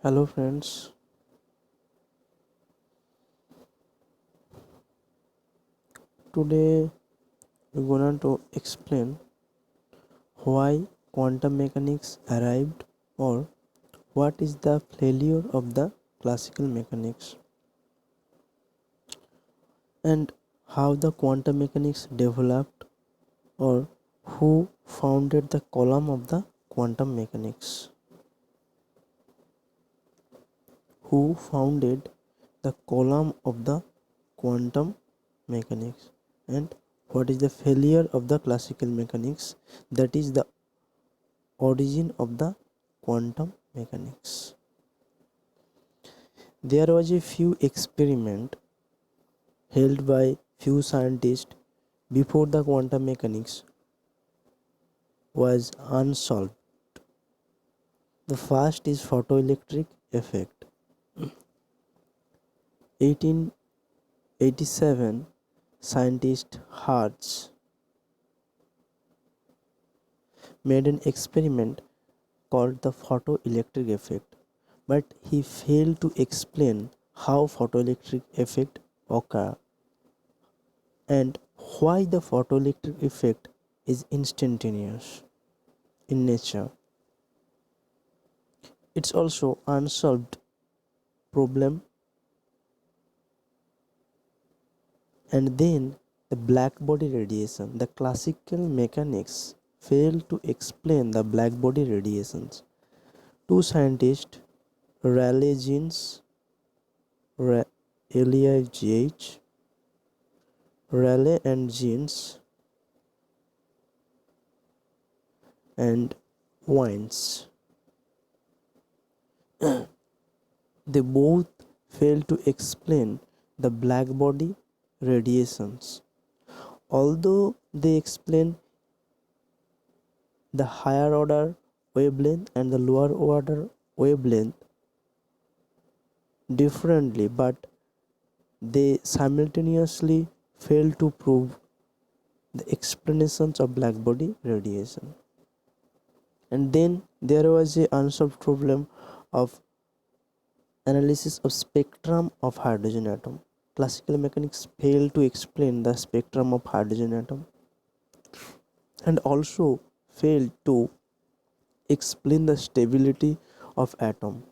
Hello friends, today we're going to explain why quantum mechanics arrived or what is the failure of the classical mechanics and how the quantum mechanics developed or who founded the column of the quantum mechanics. Who founded the column of the quantum mechanics and what is the failure of the classical mechanics, that is the origin of the quantum mechanics. There was a few experiment held by few scientists before the quantum mechanics was unsolved. The first is photoelectric effect. 1887 scientist Hertz made an experiment called the photoelectric effect, but he failed to explain how photoelectric effect occur and why the photoelectric effect is instantaneous in nature. It's also unsolved problem. And then the black body radiation. The classical mechanics failed to explain the black body radiations. Two scientists, Rayleigh Jeans, LEIGH, Rayleigh and Jeans, and Wines, they both failed to explain the black body radiations. Although they explain the higher order wavelength and the lower order wavelength differently, but they simultaneously fail to prove the explanations of black body radiation. And then there was a unsolved problem of analysis of spectrum of hydrogen atom. Classical mechanics failed to explain the spectrum of hydrogen atom and also failed to explain the stability of atom.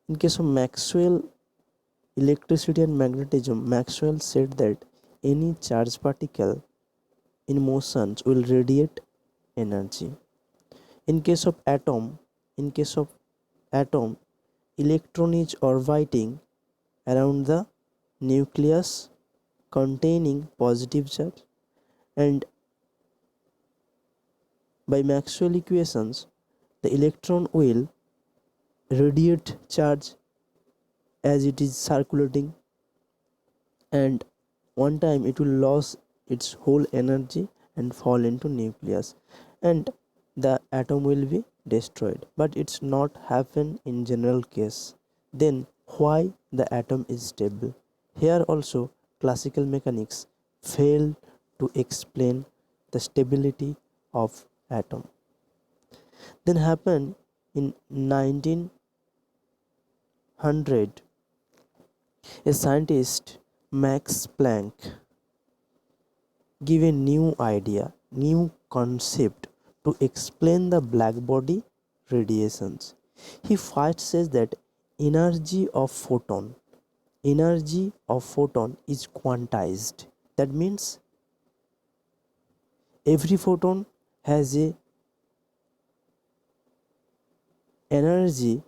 In case of Maxwell electricity and magnetism, Maxwell said that any charged particle in motion will radiate energy. In case of atom, electron is orbiting around the nucleus containing positive charge, and by Maxwell equations the electron will radiate charge as it is circulating, and one time it will lose its whole energy and fall into nucleus, and the atom will be destroyed. But it's not happen in general case. Then why the atom is stable? Here also classical mechanics fail to explain the stability of atom. Then happened in 1900, a scientist, Max Planck, give a new idea, new concept to explain the black body radiations. He first says that energy of photon, energy of photon is quantized. That means every photon has a energy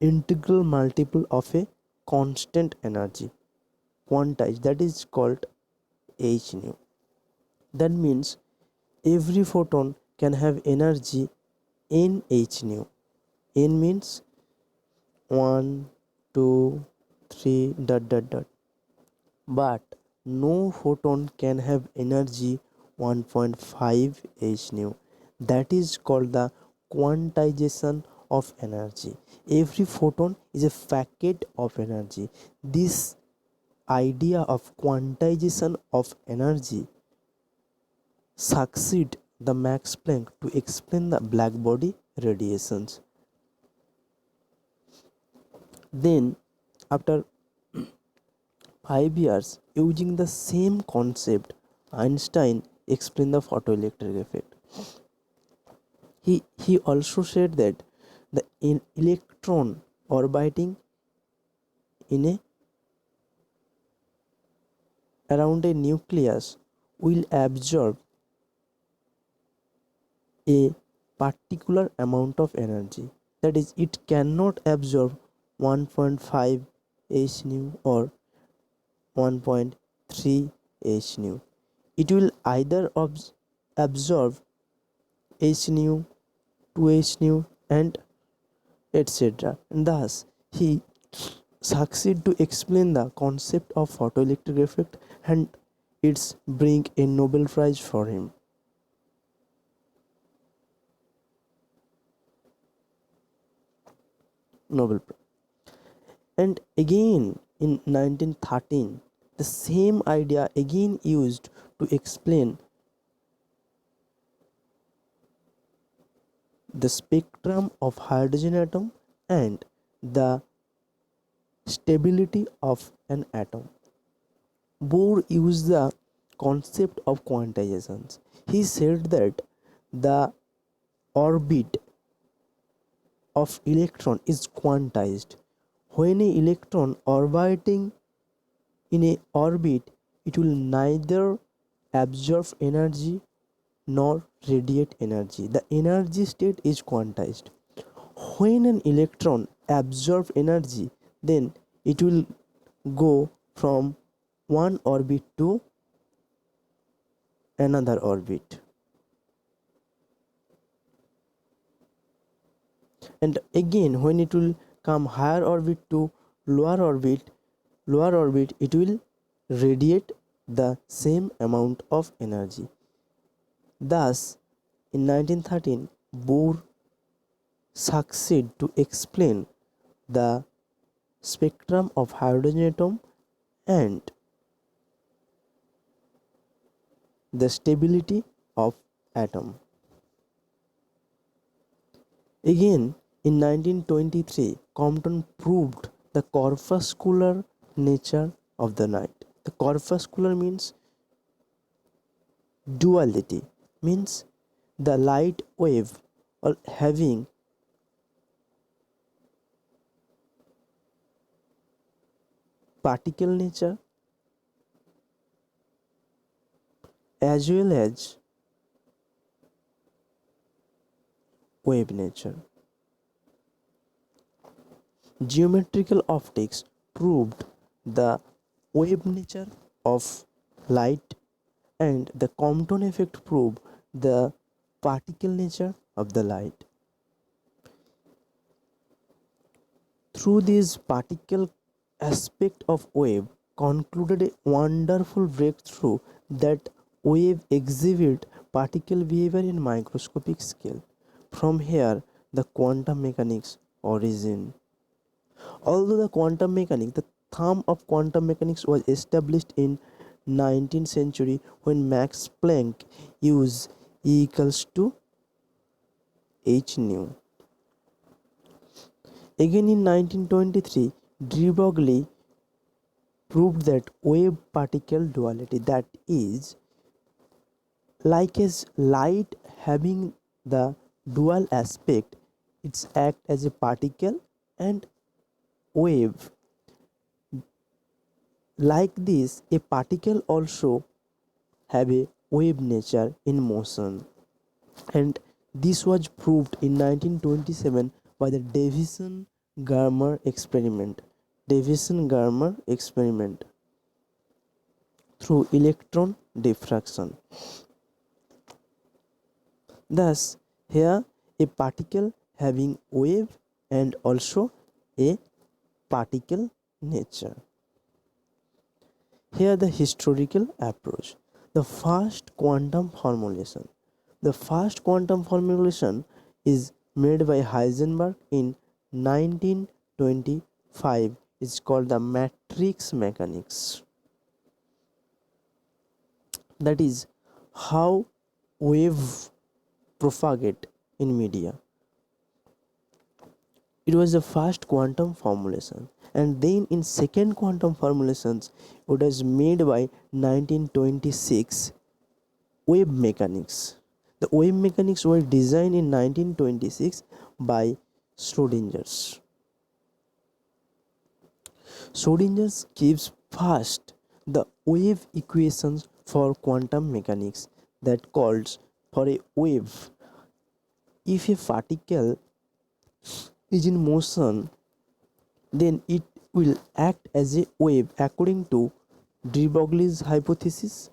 integral multiple of a constant energy, quantized, that is called h nu. That means every photon can have energy n h nu. N means 1 2 3 dot dot dot, but no photon can have energy 1.5 h nu. That is called the quantization of energy. Every photon is a packet of energy. This idea of quantization of energy succeed the Max Planck to explain the black body radiations. Then after 5 years, using the same concept, Einstein explained the photoelectric effect. He also said that the electron orbiting in a around a nucleus will absorb a particular amount of energy. That is, it cannot absorb 1.5 h nu or 1.3 h nu. It will either absorb h nu, 2 h nu, and etc. And thus, he succeed to explain the concept of photoelectric effect, and it's bring a Nobel Prize for him. Nobel Prize. And again in 1913, the same idea again used to explain the spectrum of hydrogen atom and the stability of an atom. Bohr used the concept of quantizations. He said that the orbit of electron is quantized. When a electron orbiting in a orbit, it will neither absorb energy nor radiate energy. The energy state is quantized. When an electron absorbs energy, then it will go from one orbit to another orbit. And again, when it will come higher orbit to lower orbit, it will radiate the same amount of energy. Thus, in 1913, Bohr succeed to explain the spectrum of hydrogen atom and the stability of atom. Again, in 1923, Compton proved the corpuscular nature of the night. The corpuscular means duality, means the light wave or having particle nature as well as wave nature. Geometrical optics proved the wave nature of light, and the Compton effect proved the particle nature of the light. Through this particle aspect of wave concluded a wonderful breakthrough that wave exhibit particle behavior in microscopic scale. From here, the quantum mechanics origin. Although the thumb of quantum mechanics was established in 19th century when Max Planck used E equals to h nu. Again in 1923, de Broglie proved that wave particle duality, that is, like as light having the dual aspect, it's act as a particle and wave. Like this, a particle also have a wave nature in motion, and this was proved in 1927 by the Davison-Germer experiment. Davison-Germer experiment through electron diffraction. Thus, here a particle having wave and also a particle nature. Here the historical approach. The first quantum formulation. The first quantum formulation is made by Heisenberg in 1925. It's called the matrix mechanics. That is how wave propagate in media. It was the first quantum formulation, and then in second quantum formulations it was made by 1926 wave mechanics. The wave mechanics were designed in 1926 by Schrodinger's. Schrödinger gives first the wave equations for quantum mechanics that calls for a wave. If a particle is in motion, then it will act as a wave according to de Broglie's hypothesis,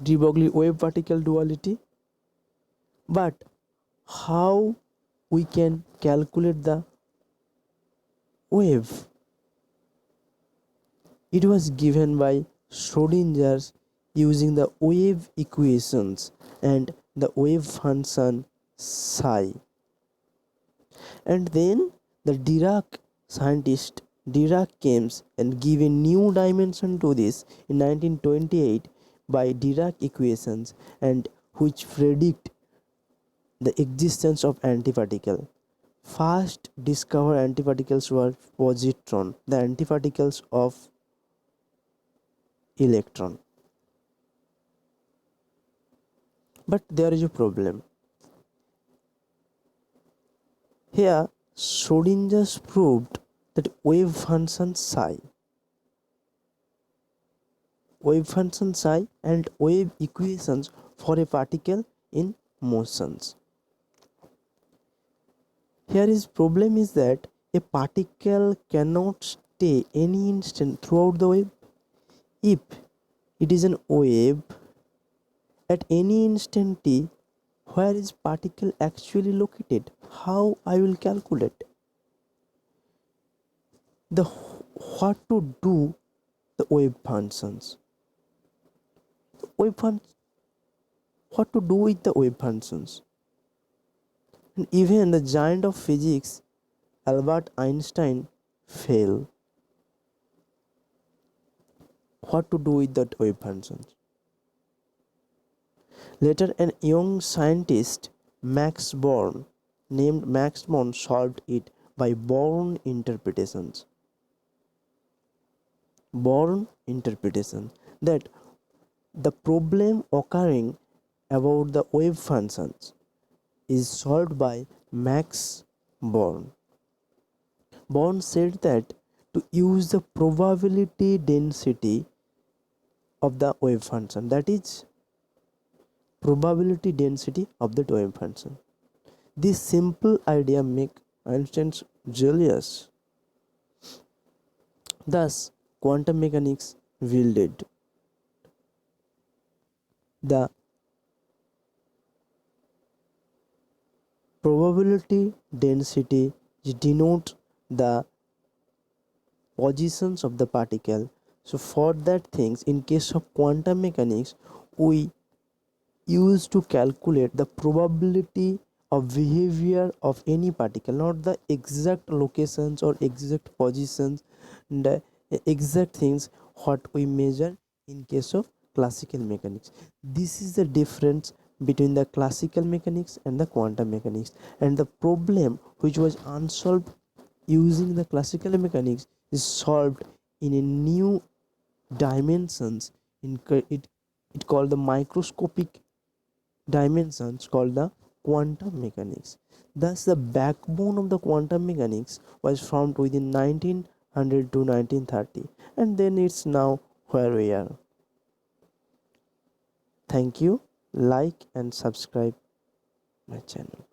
de Broglie wave particle duality. But how we can calculate the wave? It was given by Schrödinger using the wave equations and the wave function psi. And then the Dirac scientist Dirac came and gave a new dimension to this in 1928 by Dirac equations, and which predict the existence of antiparticle. First discovered antiparticles were positron, the antiparticles of electron. But there is a problem. Here Schrödinger proved that wave function psi and wave equations for a particle in motions. Here is problem is that a particle cannot stay any instant throughout the wave. If it is an wave at any instant t, where is particle actually located? How I will calculate? The what to do the wave functions? What to do with the wave functions? And even the giant of physics, Albert Einstein, failed. What to do with that wave functions? Later, a young scientist, Max Born, named Max Born, solved it by Born interpretations. Born interpretation, that the problem occurring about the wave functions is solved by Max Born. Born said that to use the probability density of the wave function, that is probability density of the wave function. This simple idea make Einstein jealous. Thus, quantum mechanics wielded the probability density denotes the positions of the particle. So for that things, in case of quantum mechanics, we use to calculate the probability of behavior of any particle, not the exact locations or exact positions, the exact things what we measure in case of classical mechanics. This is the difference between the classical mechanics and the quantum mechanics, and the problem which was unsolved using the classical mechanics is solved in a new dimensions in it called the microscopic dimensions called the quantum mechanics. Thus, the backbone of the quantum mechanics was formed within 1900 to 1930, and then it's now where we are. Thank you. Like and subscribe my channel.